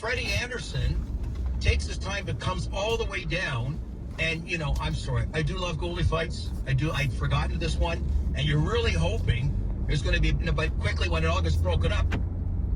Freddie Anderson takes his time, but comes all the way down. And, I'm sorry, I do love goalie fights. I'd forgotten this one. And you're really hoping there's going to be, but quickly when it all gets broken up,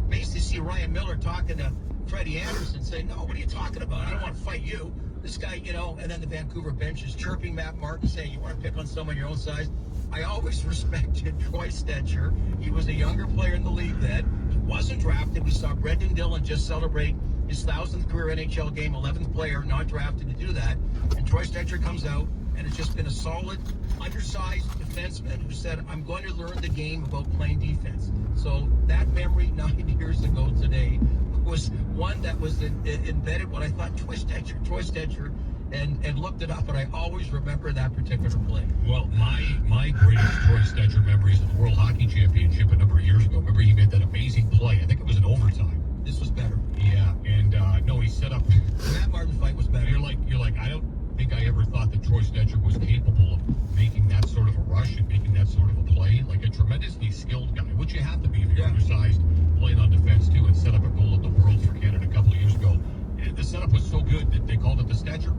basically see Ryan Miller talking to Freddie Anderson saying, no, what are you talking about? I don't want to fight you. This guy, and then the Vancouver bench is chirping Matt Martin saying, you want to pick on someone your own size? I always respected Troy Stetcher. He was a younger player in the league then. He wasn't drafted. We saw Brendan Dillon just celebrate his 1,000th career NHL game, 11th player, not drafted to do that. And Troy Stetcher comes out, and it's just been a solid, undersized defenseman who said, I'm going to learn the game about playing defense. So that memory 9 years ago today was one that was embedded when I thought Troy Stetcher, and looked it up, and I always remember that particular play. Well, my greatest Troy Stetcher memories of the World Hockey Championship a number of years ago. Remember, he made that amazing play. I think it was in overtime. This was better. Yeah, and no, he set up. The Matt Martin fight was better. You're like, I don't think I ever thought that Troy Stetcher was capable of making that sort of a rush and making that sort of a play. Like a tremendously skilled guy, which you have to be if you're undersized, playing on defense too, and set up a goal at the Worlds for Canada a couple of years ago. And the setup was so good that they called it the Stetcher.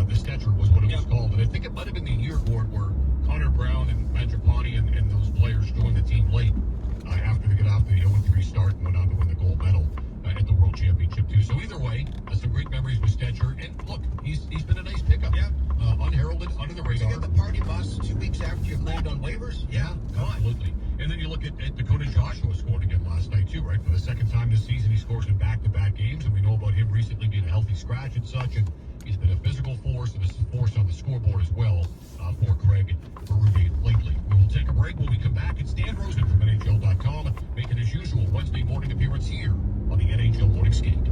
The Stetcher was what it was called, and I think it might have been the year where Connor Brown and Mangiapane and those players joined the team late after they got off the 0-3 start and went on to win the gold medal at the World Championship too. So either way, some great memories with Stetcher, and look, he's been a nice pickup. Yeah, unheralded, under the radar. You got the party bus 2 weeks after you claimed on waivers. Yeah, absolutely. And then you look at Dakota Joshua scored again last night too, right? For the second time this season, he scores in back-to-back games, and we know about him recently being a healthy scratch and such, and he's been a physical force and a force on the scoreboard as well for Craig Berube lately. We will take a break. When we come back, it's Dan Rosen from NHL.com making his usual Wednesday morning appearance here on the NHL Morning Skate. The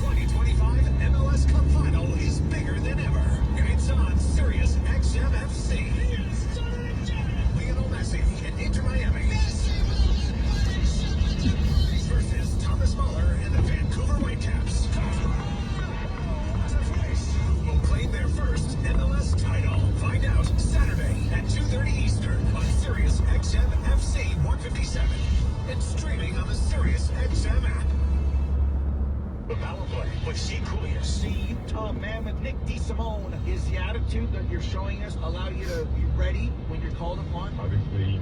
2025 MLS Cup Final is bigger than ever, and it's on Sirius XM FC. Lionel Messi and Inter Miami versus Thomas Muller and the Vancouver Whitecaps. Who will claim their first MLS title? Find out Saturday at 2:30 Eastern on Sirius XM FC 157. It's streaming on the Sirius XM app. The Power Play with C. Coolius. See, man with Nick DeSimone, is the attitude that you're showing us allow you to be ready when you're called upon? Obviously,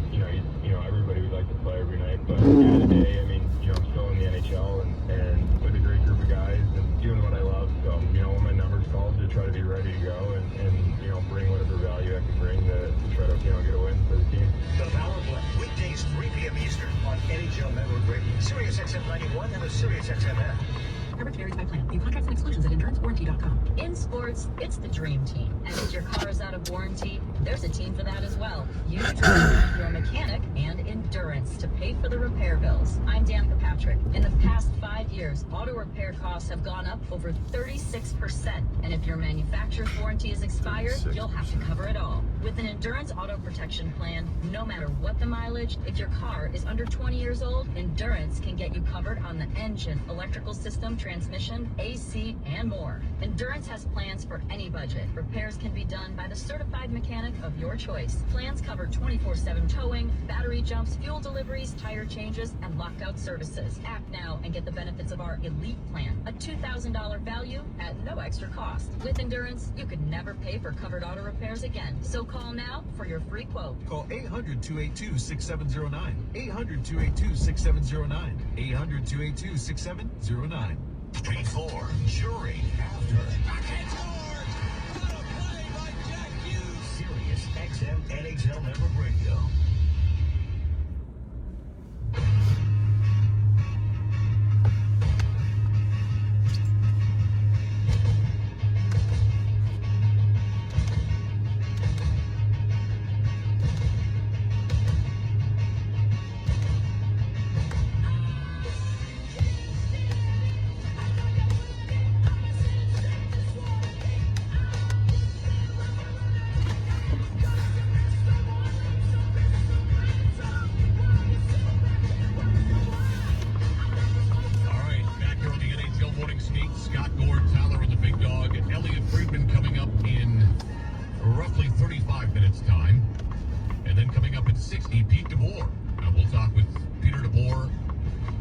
everybody would like to play every night, but at the end of the day, I'm still in the NHL and with a great group of guys and doing what I love. So, when my number's called, to try to be ready to go and bring whatever value I can bring to try to, get a win for the team. The Power Play, weekdays 3 p.m. Eastern on NHL Network Radio, Sirius XM 91 and the Sirius XM app. Coverage varies by plan. View contracts and exclusions at endurancewarranty.com. In sports, it's the dream team. And if your car is out of warranty, there's a team for that as well. You trust your mechanic and Endurance to pay for the repair bills. I'm Dan Patrick. In the past 5 years, auto repair costs have gone up over 36%. And if your manufacturer's warranty is expired, you'll have to cover it all. With an Endurance auto protection plan, no matter what the mileage, if your car is under 20 years old, Endurance can get you covered on the engine, electrical system, transmission, AC, and more. Endurance has plans for any budget. Repairs can be done by the certified mechanic of your choice. Plans cover 24/7 towing, battery jumps, fuel deliveries, tire changes, and lockout services. Act now and get the benefits of our Elite Plan, a $2,000 value at no extra cost. With Endurance, you could never pay for covered auto repairs again. So call now for your free quote. Call 800-282-6709. 800-282-6709. 800-282-6709. Before, during, after. What a play by Jack Hughes. Sirius XM NHL Network Radio.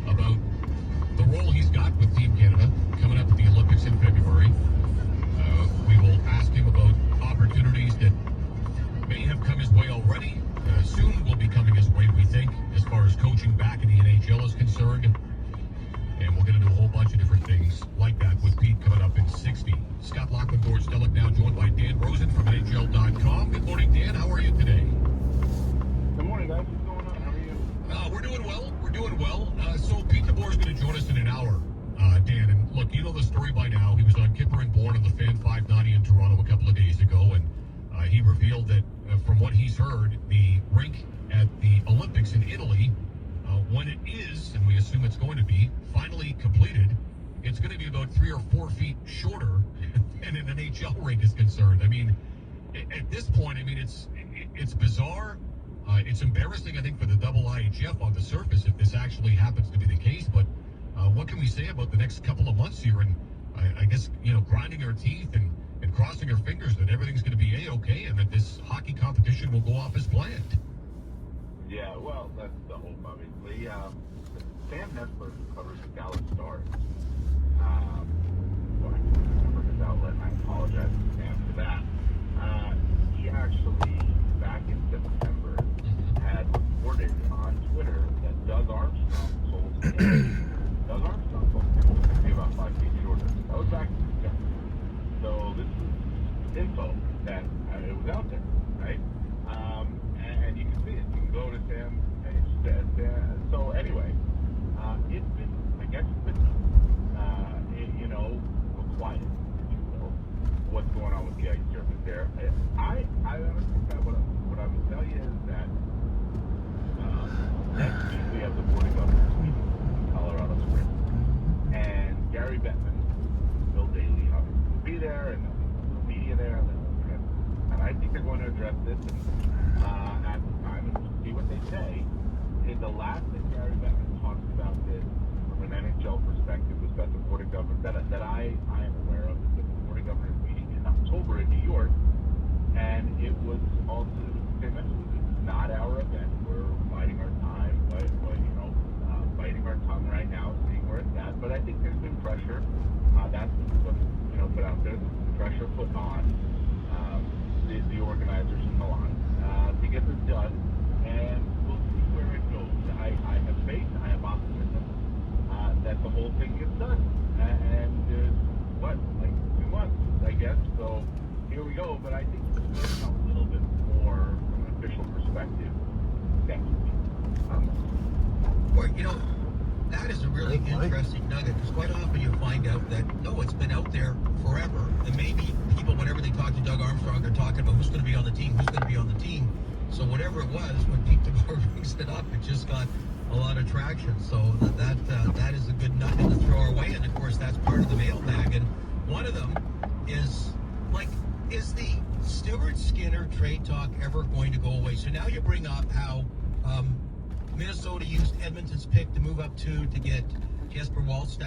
About the role he's got with Team Canada. he revealed that from what he's heard, the rink at the Olympics in Italy, when it is, and we assume it's going to be, finally completed, it's going to be about 3 or 4 feet shorter than an NHL rink is concerned. I mean, at this point, I mean, it's bizarre. It's embarrassing, I think, for the double IHF on the surface if this actually happens to be the case. But what can we say about the next couple of months here? And I guess, grinding our teeth and crossing our fingers that everything's going to be A-okay and that this hockey competition will go off as planned. Yeah, well, that's the hope, obviously. Sam Nessler, who covers the Dallas Stars, well, I can't remember his outlet, and I apologize to Sam for that. He actually, back in September, had reported on Twitter that Doug Armstrong sold him. Doug Armstrong sold him to be about 5 feet shorter. That was back in September. So this was info that it was out there, right? And you can see it. You can go to Sam and so anyway, it's been, I guess it's been, quiet, if you will, what's going on with the ice surface there. I honestly, what I would tell you is that next week we have the Board of Governors meeting in Colorado Springs. And Gary Bettman, Bill Daley, obviously will be there, and the media there, and I think they're going to address this at the time and see what they say. The last that Gary Bettman talked about this from an NHL perspective was that the Board of Governors, that I am aware of, is that the Board of Governors meeting in October in New York, and it was also the same message. It's not our event. We're biding our time, biting our tongue right now, seeing where it's at. But I think there's been pressure. That's what's put out there. There's been pressure put on the organizers in Milan to get this done, and we'll see where it goes. I have faith, I have optimism that the whole thing gets done. And there's, like 2 months, I guess. So here we go. But I think it's a little bit more from an official perspective next week. Well, that is a really interesting nugget, because quite often you find out that, no, it's been out there forever. And maybe people, whenever they talk to Doug Armstrong, they're talking about who's going to be on the team, So whatever it was, when Pete DeBoer brings it up, it just got a lot of traction. So that is a good nugget to throw our way. And of course, that's part of the mailbag. And one of them is, is the Stuart Skinner trade talk ever going to go away? So now you bring up how Minnesota used Edmonton's pick to move up to get Jesper Wallstedt.